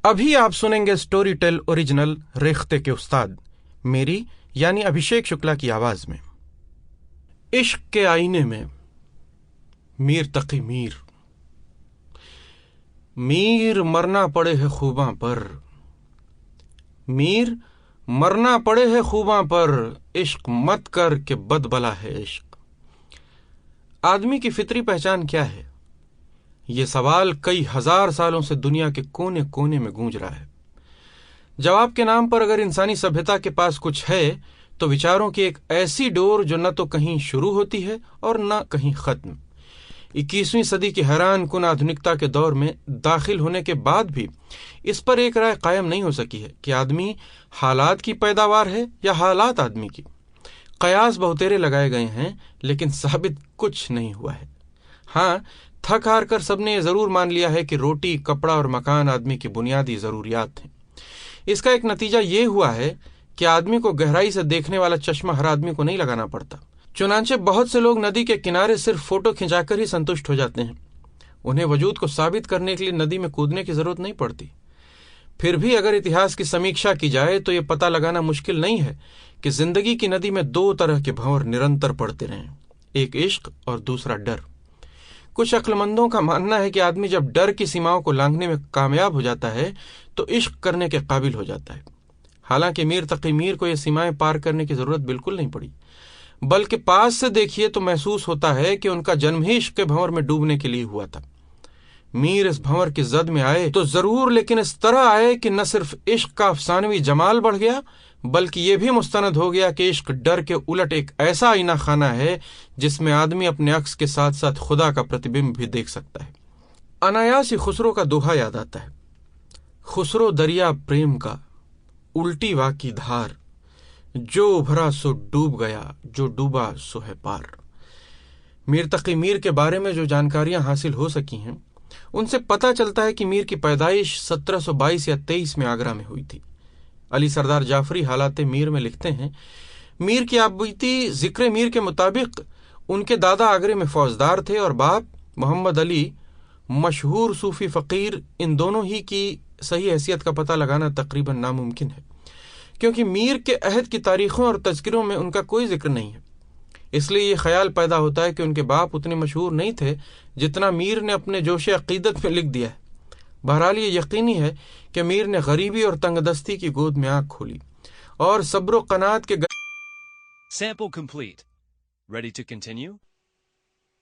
अभी आप सुनेंगे स्टोरी टेल ओरिजिनल रेख्ते के उस्ताद, मेरी यानी अभिषेक शुक्ला की आवाज में। इश्क के आईने में मीर तकी मीर। मीर मरना पड़े है खूबां पर, मीर मरना पड़े है खूबां पर, इश्क मत कर के बदबला है इश्क। आदमी की फितरी पहचान क्या है? ये सवाल कई हजार सालों से दुनिया के कोने कोने में गूंज रहा है। जवाब के नाम पर अगर इंसानी सभ्यता के पास कुछ है तो विचारों की एक ऐसी डोर जो न तो कहीं शुरू होती है और न कहीं खत्म। 21वीं सदी की हैरान कुन आधुनिकता के दौर में दाखिल होने के बाद भी इस पर एक राय कायम नहीं हो सकी है कि आदमी हालात की पैदावार है या हालात आदमी की। कयास बहुतेरे लगाए गए हैं लेकिन साबित कुछ नहीं हुआ है। हाँ, थक हार कर सबने ये जरूर मान लिया है कि रोटी, कपड़ा और मकान आदमी की बुनियादी जरूरियात हैं। इसका एक नतीजा ये हुआ है कि आदमी को गहराई से देखने वाला चश्मा हर आदमी को नहीं लगाना पड़ता। चुनांचे बहुत से लोग नदी के किनारे सिर्फ फोटो खिंचाकर ही संतुष्ट हो जाते हैं। उन्हें वजूद को साबित करने के लिए नदी में कूदने की जरूरत नहीं पड़ती। फिर भी अगर इतिहास की समीक्षा की जाए तो ये पता लगाना मुश्किल नहीं है कि जिंदगी की नदी में दो तरह के भंवर निरंतर पड़ते रहे, एक इश्क और दूसरा डर। कुछ अक्लमंदों का मानना है कि आदमी जब डर की सीमाओं को लांघने में कामयाब हो जाता है तो इश्क करने के काबिल हो जाता है। हालांकि मीर तकी मीर को यह सीमाएं पार करने की जरूरत बिल्कुल नहीं पड़ी, बल्कि पास से देखिए तो महसूस होता है कि उनका जन्म ही इश्क के भंवर में डूबने के लिए हुआ था। मीर इस भंवर की जद में आए तो जरूर, लेकिन इस तरह आए कि न सिर्फ इश्क का अफसानवी जमाल बढ़ गया बल्कि यह भी मुस्तनद हो गया कि इश्क डर के उलट एक ऐसा आईना खाना है जिसमें आदमी अपने अक्स के साथ साथ खुदा का प्रतिबिंब भी देख सकता है। अनायास ही खुसरो का दोहा याद आता है, खुसरो दरिया प्रेम का उल्टी वा की धार, जो उभरा सो डूब गया, जो डूबा सो है पार। मीर तकी मीर के बारे में जो जानकारियां हासिल हो सकी हैं उनसे पता चलता है कि मीर की पैदाइश 1722 या 23 में आगरा में हुई थी। अली सरदार जाफरी हालात मीर में लिखते हैं, मीर की आपबीती जिक्र मीर के मुताबिक उनके दादा आगरे में फौजदार थे और बाप मोहम्मद अली मशहूर सूफी फकीर। इन दोनों ही की सही हैसियत का पता लगाना तकरीबन नामुमकिन है क्योंकि मीर के अहद की तारीखों और तज़किरों में उनका कोई जिक्र नहीं है। इसलिए ये ख्याल पैदा होता है कि उनके बाप उतने मशहूर नहीं थे जितना मीर ने अपने जोश अक़ीदत में लिख दिया है। बहरहाल ये यकीनी है कि मीर ने गरीबी और तंगदस्ती की गोद में आंख खोली और सब्र व क़नाअत के Sample complete. Ready to continue?